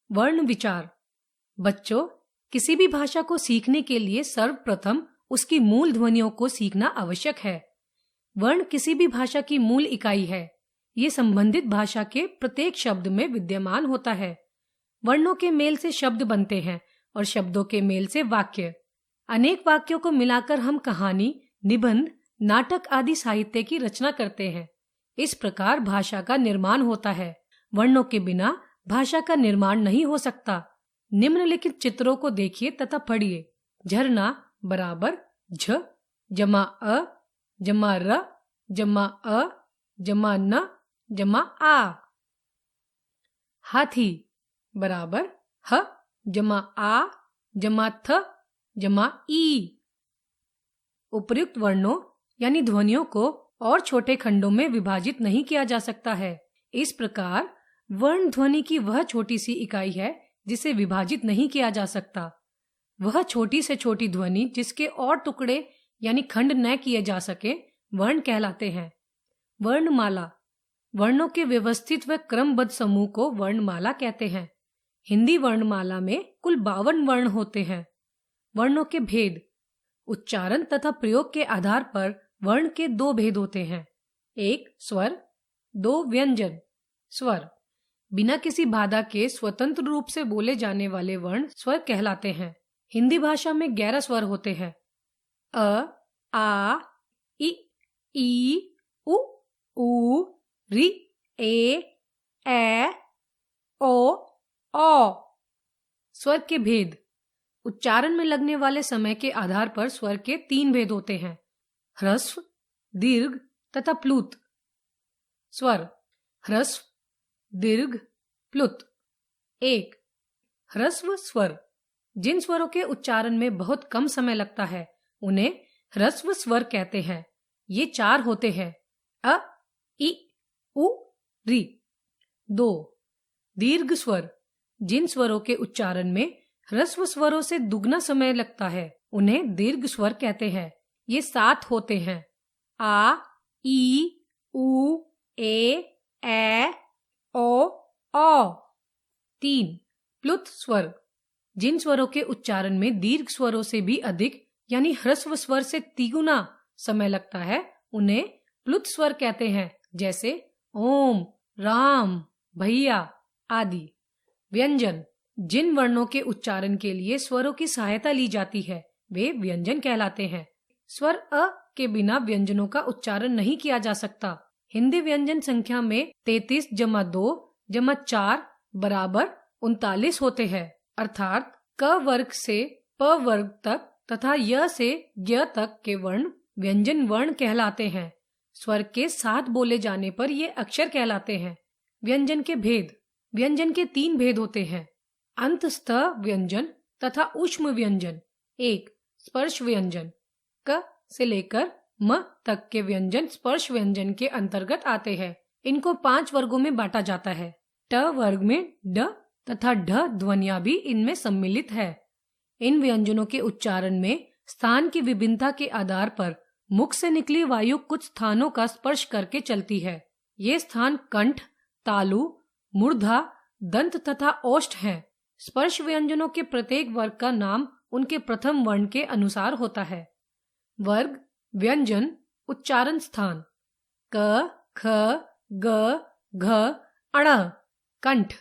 वर्ण विचार। बच्चों, किसी भी भाषा को सीखने के लिए सर्वप्रथम उसकी मूल ध्वनियों को सीखना आवश्यक है। वर्ण किसी भी भाषा की मूल इकाई है। ये संबंधित भाषा के प्रत्येक शब्द में विद्यमान होता है। वर्णों के मेल से शब्द बनते हैं और शब्दों के मेल से वाक्य। अनेक वाक्यों को मिलाकर हम कहानी, निबंध, नाटक आदि साहित्य की रचना करते हैं। इस प्रकार भाषा का निर्माण होता है। वर्णों के बिना भाषा का निर्माण नहीं हो सकता। निम्नलिखित चित्रों को देखिए तथा पढ़िए। झरना बराबर झ जमा अ जमा र जमा अ जमा न जमा आ। हाथी बराबर ह जमा आ जमा थ जमा ई। उपर्युक्त वर्णों यानी ध्वनियों को और छोटे खंडों में विभाजित नहीं किया जा सकता है। इस प्रकार वर्ण ध्वनि की वह छोटी सी इकाई है जिसे विभाजित नहीं किया जा सकता। वह छोटी से छोटी ध्वनि जिसके और टुकड़े यानी खंड न किए जा सके वर्ण कहलाते हैं। वर्णमाला वर्णों के व्यवस्थित व क्रमबद्ध समूह को वर्णमाला कहते हैं। हिंदी वर्णमाला में कुल 52 वर्ण होते हैं। वर्णों के भेद। उच्चारण तथा प्रयोग के आधार पर वर्ण के 2 भेद होते हैं। 1 स्वर, 2 व्यंजन। स्वर बिना किसी बाधा के स्वतंत्र रूप से बोले जाने वाले वर्ण स्वर कहलाते हैं। हिंदी भाषा में 11 स्वर होते हैं। अ, आ, इ, ई, उ, ऊ, रि, ए, ओ, औ। स्वर के भेद। उच्चारण में लगने वाले समय के आधार पर स्वर के 3 भेद होते हैं। ह्रस्व, दीर्घ तथा प्लुत। स्वर ह्रस्व, दीर्घ, प्लुत। 1 ह्रस्व स्वर। जिन स्वरों के उच्चारण में बहुत कम समय लगता है उन्हें ह्रस्व स्वर कहते हैं। ये 4 होते हैं। अ, इ, उ, रि। 2 दीर्घ स्वर। जिन स्वरों के उच्चारण में ह्रस्व स्वरों से दुगना समय लगता है उन्हें दीर्घ स्वर कहते हैं। ये 7 होते हैं। आ, ई, उ, ए, ओ, औ। 3 प्लुत स्वर। जिन स्वरों के उच्चारण में दीर्घ स्वरों से भी अधिक यानी ह्रस्व स्वर से तिगुना समय लगता है उन्हें प्लुत स्वर कहते हैं, जैसे ओम, राम, भैया आदि। व्यंजन जिन वर्णों के उच्चारण के लिए स्वरों की सहायता ली जाती है वे व्यंजन कहलाते हैं। स्वर अ के बिना व्यंजनों का उच्चारण नहीं किया जा सकता। हिंदी व्यंजन संख्या में 33 जमा 2 जमा 4 बराबर 39 होते हैं, अर्थात क वर्ग से प वर्ग तक तथा य से य तक के वर्ण व्यंजन वर्ण कहलाते हैं। स्वर के साथ बोले जाने पर ये अक्षर कहलाते हैं। व्यंजन के भेद। व्यंजन के 3 भेद होते हैं। अंतस्थ व्यंजन तथा ऊष्म व्यंजन। 1 स्पर्श व्यंजन। क से लेकर म तक के व्यंजन स्पर्श व्यंजन के अंतर्गत आते हैं। इनको 5 वर्गों में बांटा जाता है। ट वर्ग में ड तथा ढ ध्वनियां भी इनमें सम्मिलित है। इन व्यंजनों के उच्चारण में स्थान की विभिन्नता के आधार पर मुख से निकली वायु कुछ स्थानों का स्पर्श करके चलती है। ये स्थान कंठ, तालु, मूर्धा, दंत तथा ओष्ठ हैं। स्पर्श व्यंजनों के प्रत्येक वर्ग का नाम उनके प्रथम वर्ण के अनुसार होता है। वर्ग व्यंजन उच्चारण स्थान। क, ख, ग, घ, अण। कंठ।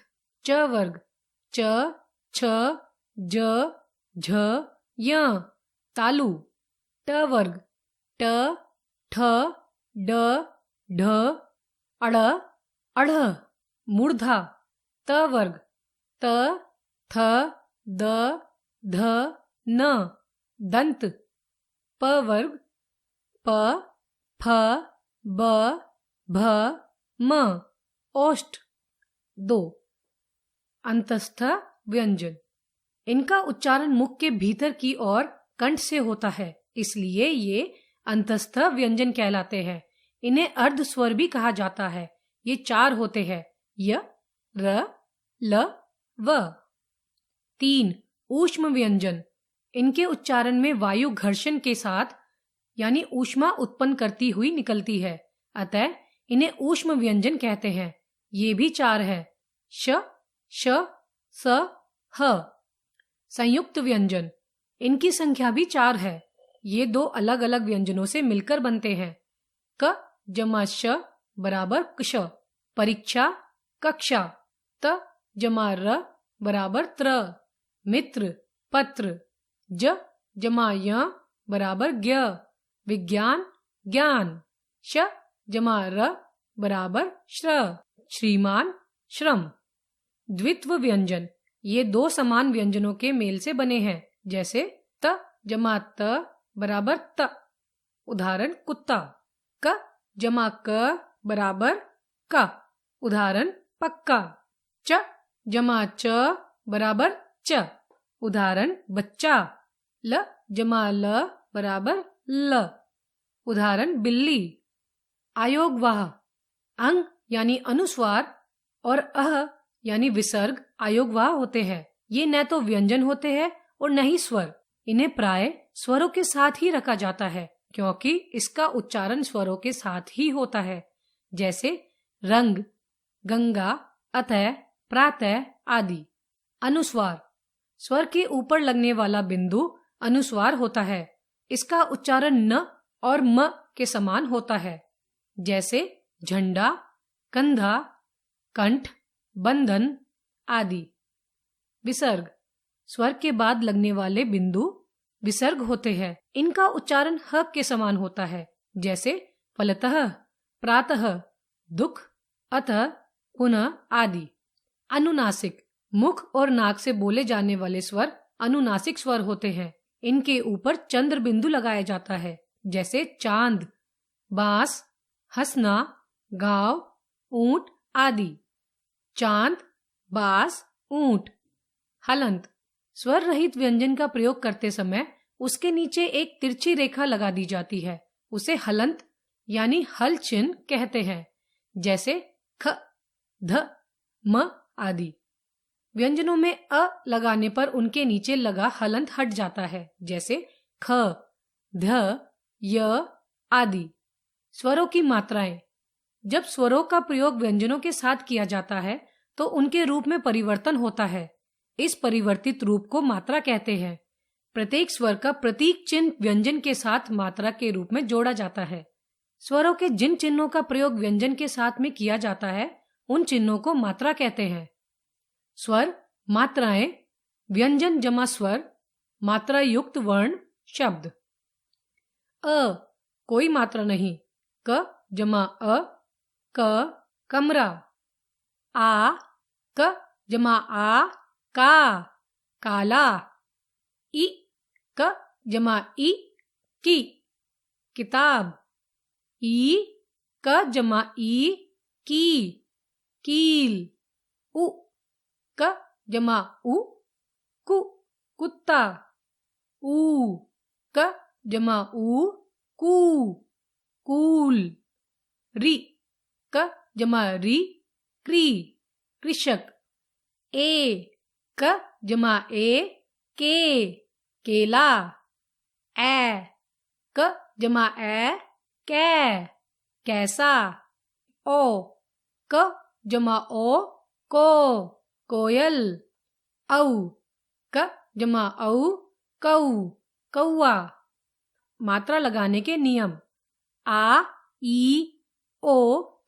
च वर्ग। च, छ, ज, झ, य। तालु। ट वर्ग। ट, ठ, ड, ढ, अड़, अढ़। मूर्धा। त वर्ग। त, थ, द, ध, न। दंत। प वर्ग। प, फ, ब, भ, म। ओष्ठ। 2 अंतस्थ व्यंजन। इनका उच्चारण मुख के भीतर की ओर कंठ से होता है, इसलिए ये अंतस्थ व्यंजन कहलाते हैं। इन्हें अर्ध स्वर भी कहा जाता है। ये 4 होते हैं। य, र, ल, व। 3 ऊष्म व्यंजन। इनके उच्चारण में वायु घर्षण के साथ यानी ऊष्मा उत्पन्न करती हुई निकलती है, अतः इन्हें ऊष्म व्यंजन कहते हैं। ये भी 4 है। श, श, स, ह। संयुक्त व्यंजन, इनकी संख्या भी 4 है। ये 2 अलग अलग व्यंजनों से मिलकर बनते हैं। क जमा श बराबर क्ष, परीक्षा कक्षा। त जमा र बराबर त्र, मित्र पत्र। ज जमा य बराबर ज्ञ, विज्ञान ज्ञान। श जमा र बराबर श्र, श्रीमान श्रम। द्वित्व व्यंजन, ये 2 समान व्यंजनों के मेल से बने हैं। जैसे त जमा त बराबर त, उदाहरण कुत्ता। क जमा क बराबर का, उदाहरण पक्का। च जमा च बराबर च, उदाहरण बच्चा। ल जमा ल बराबर ल, उदाहरण बिल्ली। आयोगवाह, अंग यानी अनुस्वार और अह यानी विसर्ग आयोगवाह होते हैं। ये न तो व्यंजन होते हैं और न ही स्वर। इन्हें प्राय स्वरों के साथ ही रखा जाता है, क्योंकि इसका उच्चारण स्वरों के साथ ही होता है। जैसे रंग, गंगा, अतः, प्रातः आदि। अनुस्वार, स्वर के ऊपर लगने वाला बिंदु अनुस्वार होता है। इसका उच्चारण न और म के समान होता है। जैसे झंडा, कंधा, कंठ, बंधन आदि। विसर्ग, स्वर के बाद लगने वाले बिंदु विसर्ग होते हैं। इनका उच्चारण ह के समान होता है। जैसे फलतः, प्रातः, दुख, अतः, पुनः आदि। अनुनासिक, मुख और नाक से बोले जाने वाले स्वर अनुनासिक स्वर होते हैं। इनके ऊपर चंद्र बिंदु लगाया जाता है। जैसे चांद, बांस, हंसना, गांव, ऊंट आदि। चांद, बांस, ऊंट। हलंत, स्वर रहित व्यंजन का प्रयोग करते समय उसके नीचे एक तिरछी रेखा लगा दी जाती है। उसे हलंत यानी हल चिन्ह कहते हैं। जैसे ख, ध, म आदि। व्यंजनों में अ लगाने पर उनके नीचे लगा हलंत हट जाता है। जैसे ख, ध, य आदि। स्वरों की मात्राएं, जब स्वरों का प्रयोग व्यंजनों के साथ किया जाता है तो उनके रूप में परिवर्तन होता है। इस परिवर्तित रूप को मात्रा कहते हैं। प्रत्येक स्वर का प्रतीक चिन्ह व्यंजन के साथ मात्रा के रूप में जोड़ा जाता है। स्वरों के जिन चिन्हों का प्रयोग व्यंजन के साथ में किया जाता है उन चिन्हों को मात्रा कहते हैं। स्वर, मात्राएं, व्यंजन जमा स्वर, मात्रा युक्त वर्ण, शब्द। अ, कोई मात्रा नहीं। क जमा अ, क, कमरा। आ, क जमा आ, का, काला। इ, क जमा इ, की, किताब। ई, क जमा ई, की, कील। उ, क जमा उ, कु, कुत्ता। ऊ, क जमा ऊ, कू, कूल। री, क जमा री, क्री, कृषक। ए, क जमा ए, के, केला। ए, क जमा ए, कै, कैसा। ओ, क जमा ओ, को, कोयल। औ, क जमा औ, कौ, कौआ। मात्रा लगाने के नियम। आ, ई, ओ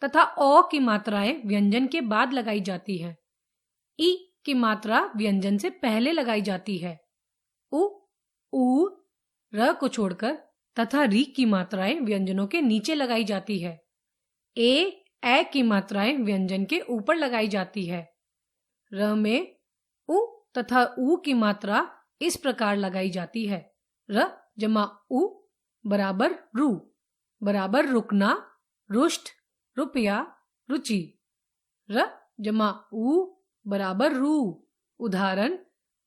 तथा ओ की मात्राएं व्यंजन के बाद लगाई जाती है। ई की मात्रा व्यंजन से पहले लगाई जाती है। उ, ऊ, र को छोड़कर तथा री की मात्राएं व्यंजनों के नीचे लगाई जाती है। ए की मात्राएं व्यंजन के ऊपर लगाई जाती है। र में उ तथा ऊ की मात्रा इस प्रकार लगाई जाती है। र जमा उ बराबर रू, बराबर रुकना, रुष्ट, रुपया, रुचि। र जमा ऊ बराबर रू, उदाहरण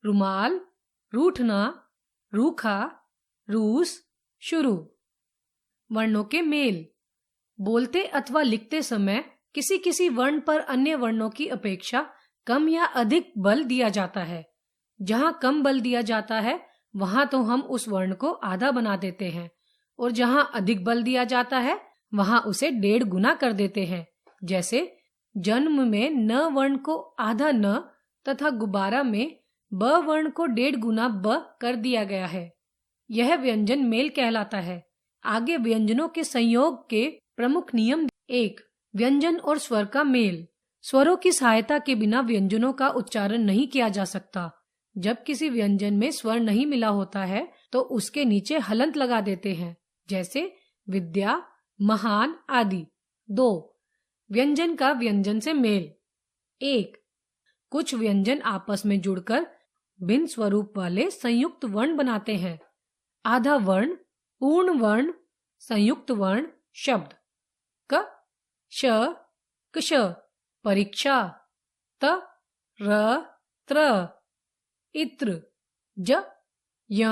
रुमाल, रूठना, रूखा, रूस, शुरू। वर्णों के मेल, बोलते अथवा लिखते समय किसी किसी वर्ण पर अन्य वर्णों की अपेक्षा कम या अधिक बल दिया जाता है। जहां कम बल दिया जाता है वहां तो हम उस वर्ण को आधा बना देते हैं और जहां अधिक बल दिया जाता है वहां उसे 1.5 गुना कर देते हैं। जैसे जन्म में न वर्ण को आधा न तथा गुब्बारा में ब वर्ण को 1.5 गुना ब कर दिया गया है। यह व्यंजन मेल कहलाता है। आगे व्यंजनों के संयोग के प्रमुख नियम। 1. व्यंजन और स्वर का मेल। स्वरों की सहायता के बिना व्यंजनों का उच्चारण नहीं किया जा सकता। जब किसी व्यंजन में स्वर नहीं मिला होता है तो उसके नीचे हलंत लगा देते हैं, जैसे विद्या, महान आदि। 2. व्यंजन का व्यंजन से मेल। 1. कुछ व्यंजन आपस में जुड़कर भिन्न स्वरूप वाले संयुक्त वर्ण बनाते हैं। आधा वर्ण, पूर्ण वर्ण, संयुक्त वर्ण शब्द। क, श, कश, परीक्षा। त, र, त्र, इत्र। ज, य,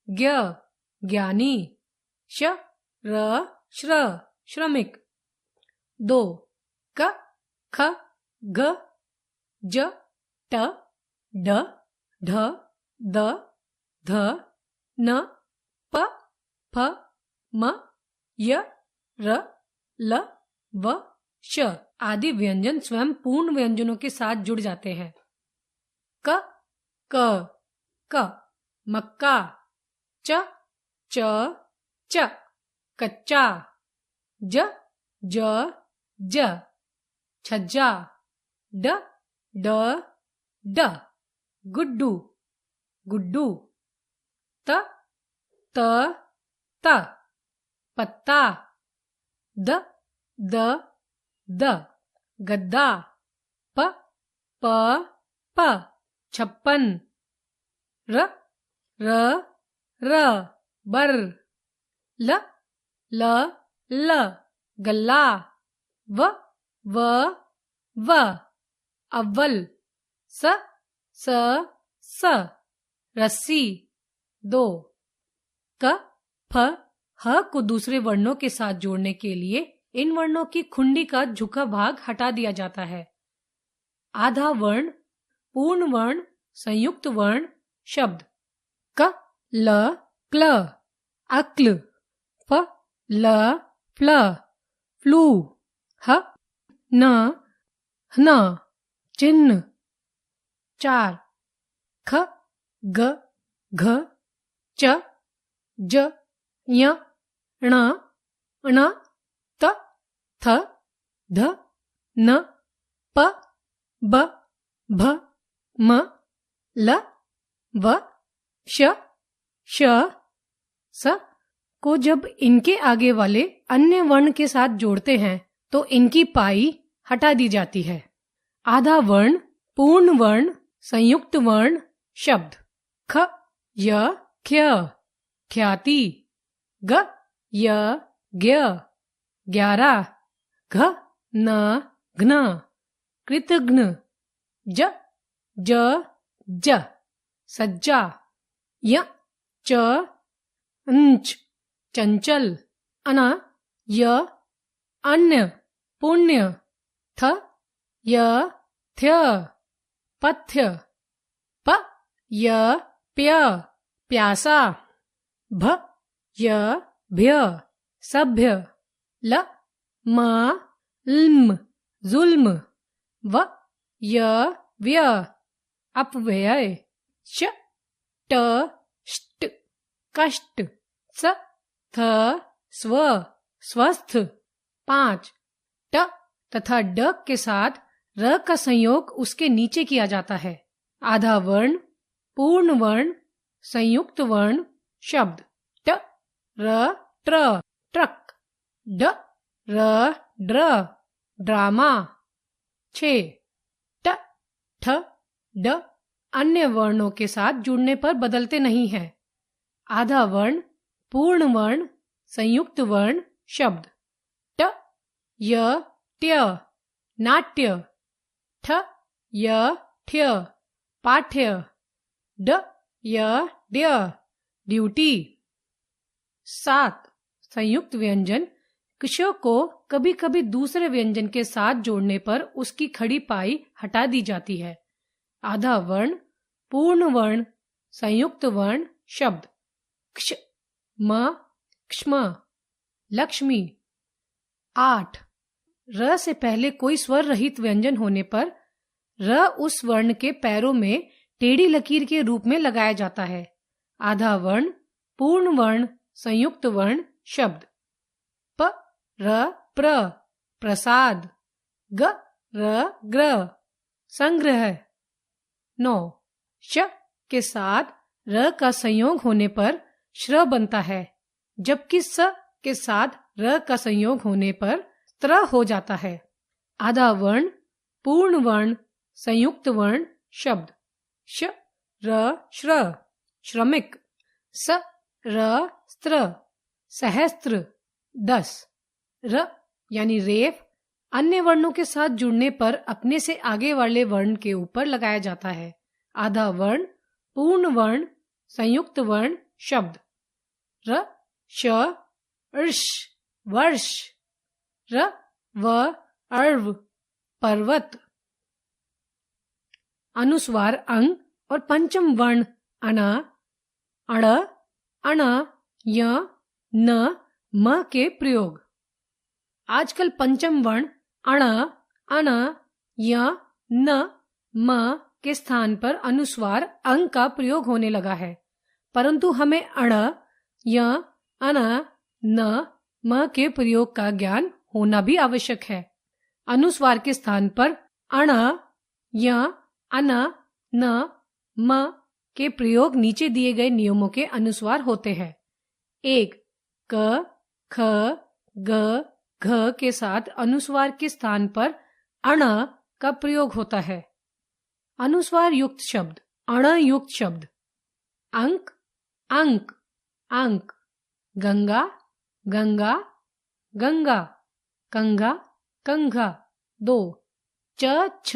ज्ञ, ज्ञानी। श, र, श्र, श्रमिक। 2. क, ख, ग, ज, ट, ढ, ढ, द, ध, न, प, फ, म, य, र, ल, व, श आदि व्यंजन स्वयं पूर्ण व्यंजनों के साथ जुड़ जाते हैं। क, क, मक्का। च, च, कच्चा। ज, ज, छज्जा। ड, ड, गुड्डू, गुड्डू। त, पत्ता। द, गद्दा। प, छप्पन। र, बर। ल, गल्ला। व, अव्वल। स, रस्सी। 2. क, फ, ह को दूसरे वर्णों के साथ जोड़ने के लिए इन वर्णों की खुंडी का झुका भाग हटा दिया जाता है। आधा वर्ण, पूर्ण वर्ण, संयुक्त वर्ण शब्द। क, ल, क्ल, अक्ल। फ, ल, फ्ल, फ्लू। ह, न, हन, चिन्ह। 4. ख, ग, घ, च, ज, ञ, ण, ण, त, थ, ध, न, प, ब, भ, म, ल, व, श, स को जब इनके आगे वाले अन्य वर्ण के साथ जोड़ते हैं तो इनकी पाई हटा दी जाती है। आधा वर्ण, पूर्ण वर्ण, संयुक्त वर्ण शब्द। ख, य, ख्य, ख्याति। ग, य, ज्ञ, ग्यारा। घ, न, घ्न, कृतघ्न। ज, ज, सज्जा। य, च, अंच, चंचल। अन, य, अन्य, पुण्य। थ, य, थ्य, पथ्य। प, य, प्य, प्यासा। भ, य, भ्य, सभ्य। ल, म, लम, जुल्म। व, य, व्य, अपव्यय। श, ट, ष्ट, कष्ट। स, थ, स्व, स्वस्थ। 5. ट तथा ड के साथ र का संयोग उसके नीचे किया जाता है। आधा वर्ण, पूर्ण वर्ण, संयुक्त वर्ण शब्द। ट, र, ट्र, ट्रक। ड, र, ड्र, ड्रामा। 6. ट, ठ, ड अन्य वर्णों के साथ जुड़ने पर बदलते नहीं हैं। आधा वर्ण, पूर्ण वर्ण, संयुक्त वर्ण शब्द। ट, य, ट्य, नाट्य। ठ, य, ठ्य, पाठ्य। ड, य, ड्य, ड्यूटी। 7. संयुक्त व्यंजन क्ष को कभी कभी दूसरे व्यंजन के साथ जोड़ने पर उसकी खड़ी पाई हटा दी जाती है। आधा वर्ण, पूर्ण वर्ण, संयुक्त वर्ण शब्द। क्ष, म, क्ष्म, लक्ष्मी। 8. र से पहले कोई स्वर रहित व्यंजन होने पर र उस वर्ण के पैरों में टेढ़ी लकीर के रूप में लगाया जाता है। आधा वर्ण, पूर्ण वर्ण, संयुक्त वर्ण शब्द। प र प्र प्रसाद, ग र ग्र संग्रह। 9 श के साथ र का संयोग होने पर श्र बनता है, जबकि स के साथ र का संयोग होने पर त्र हो जाता है। आधा वर्ण, पूर्ण वर्ण, संयुक्त वर्ण शब्द। श र श्र श्रमिक, स र स्त्र सहस्त्र 10। र यानी रेफ अन्य वर्णों के साथ जुड़ने पर अपने से आगे वाले वर्ण के ऊपर लगाया जाता है। आधा वर्ण, पूर्ण वर्ण, संयुक्त वर्ण शब्द। र श र्ष वर्ष, र व अर्व पर्वत। अनुस्वार अंग और पंचम वर्ण अणा, अण, अण, य, न, म के प्रयोग। आजकल पंचम वर्ण अण, अण, य, न, म के स्थान पर अनुस्वार अंग का प्रयोग होने लगा है, परंतु हमें अण, य, अण, न, म के प्रयोग का ज्ञान होना भी आवश्यक है। अनुस्वार के स्थान पर अण, य, अन, न, म के प्रयोग नीचे दिए गए नियमों के अनुसार होते हैं। 1. क, ख, ग, घ के साथ अनुस्वार के स्थान पर अण का प्रयोग होता है। अनुस्वार युक्त शब्द, अण युक्त शब्द। अंक, अंक, अंक। गंगा, गंगा, गंगा। कंघा, कंघा। 2. च, छ,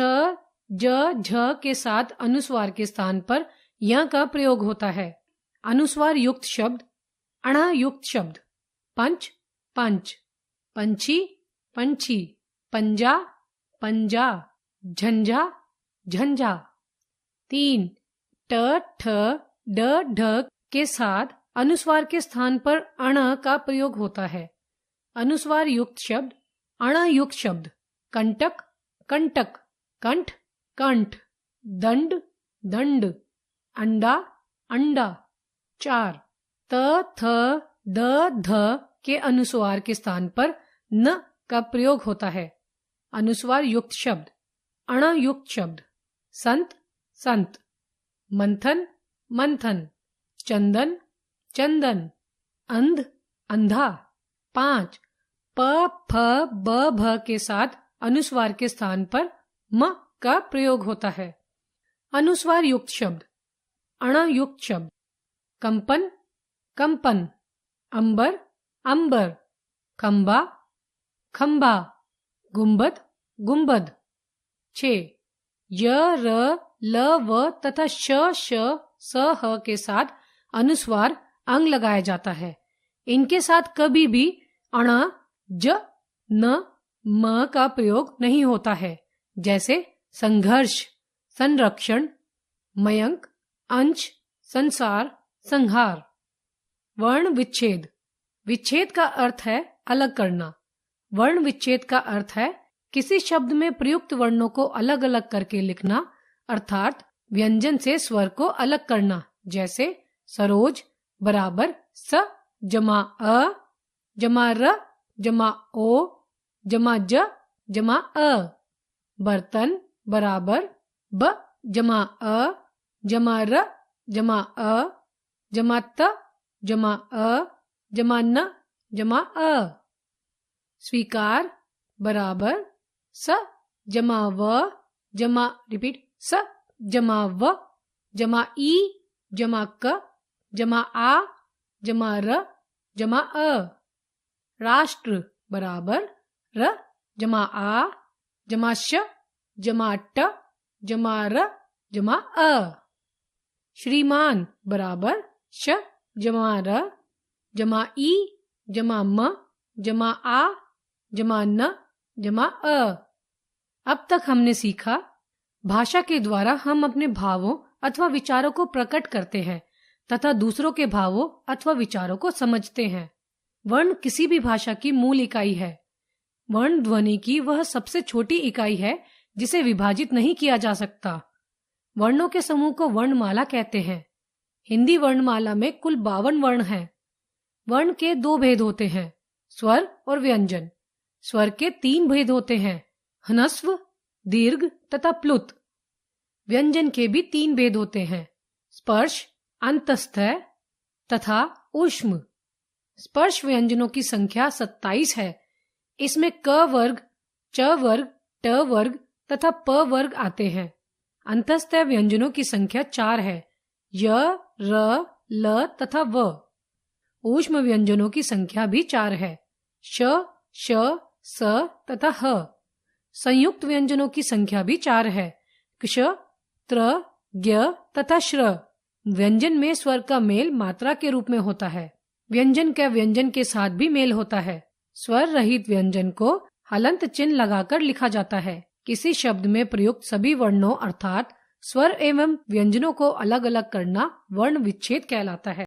ज, झ के साथ अनुस्वार के स्थान पर य का प्रयोग होता है। अनुस्वार युक्त शब्द, अणा युक्त शब्द। पंच, पंच। पंछी, पंछी। पंजा, पंजा। झंझा, झंझा। 3. ट, ठ, ड, ढ के साथ अनुस्वार के स्थान पर अण का प्रयोग होता है। अनुस्वार युक्त शब्द, अण युक्त शब्द। कंटक, कंटक। कंठ, कंठ। दंड, दंड। अंडा, अंडा। 4. त, थ, द, ध के अनुस्वार के स्थान पर न का प्रयोग होता है। अनुस्वार युक्त शब्द, अण युक्त शब्द। संत, संत। मंथन, मंथन। चंदन, चंदन। अंध, अंधा। 5. प, फ, ब, भ के साथ अनुस्वार के स्थान पर म का प्रयोग होता है। अनुस्वार युक्त शब्द, अण युक्त शब्द। कंपन, कंपन। अंबर, अंबर। खंबा, खंबा। गुंबद, गुंबद। 6. य, र, ल, व तथा श, श, स, ह के साथ अनुस्वार अंग लगाया जाता है। इनके साथ कभी भी अण, ज, न, म का प्रयोग नहीं होता है, जैसे संघर्ष, संरक्षण, मयंक, अंश, संसार, संहार। वर्ण विच्छेद। विच्छेद का अर्थ है अलग करना। वर्ण विच्छेद का अर्थ है किसी शब्द में प्रयुक्त वर्णों को अलग अलग करके लिखना, अर्थात व्यंजन से स्वर को अलग करना। जैसे सरोज बराबर स जमा अ जमा र जमा ओ जमा ज जमा अ। बर्तन बराबर ब जमा अ जमा र जमा अ जमा त जमा अ जमा न जमा अ। स्वीकार बराबर स जमा व जमा रिपीट स जमा व जमा ई जमा क जमा आ जमा र जमा अ। राष्ट्र बराबर र जमा आ जमा श जमा ट जमा र जमा अ। श्रीमान बराबर श जमा र जमा ई जमा म जमा आ जमा न जमा अ। अब तक हमने सीखा, भाषा के द्वारा हम अपने भावों अथवा विचारों को प्रकट करते हैं तथा दूसरों के भावों अथवा विचारों को समझते हैं। वर्ण किसी भी भाषा की मूल इकाई है। वर्ण ध्वनि की वह सबसे छोटी इकाई है जिसे विभाजित नहीं किया जा सकता। वर्णों के समूह को वर्णमाला कहते हैं। हिंदी वर्णमाला में कुल 52 वर्ण हैं। वर्ण के 2 भेद होते हैं, स्वर और व्यंजन। स्वर के 3 भेद होते हैं, ह्रस्व, दीर्घ तथा प्लुत। व्यंजन के भी 3 भेद होते हैं, स्पर्श, अंतस्थय तथा ऊष्म। स्पर्श व्यंजनों की संख्या 27 है। इसमें क वर्ग, च वर्ग, ट वर्ग तथा प वर्ग आते हैं। अंतस्थय व्यंजनों की संख्या 4 है, य, र, ल तथा व। ऊष्म व्यंजनों की संख्या भी 4 है, श, श, स तथा ह। संयुक्त व्यंजनों की संख्या भी 4 है, क्ष, त्र, ज्ञ तथा श्र। व्यंजन में स्वर का मेल मात्रा के रूप में होता है। व्यंजन का व्यंजन के साथ भी मेल होता है। स्वर रहित व्यंजन को हलंत चिन्ह लगाकर लिखा जाता है। किसी शब्द में प्रयुक्त सभी वर्णों अर्थात स्वर एवं व्यंजनों को अलग अलग करना वर्ण विच्छेद कहलाता है।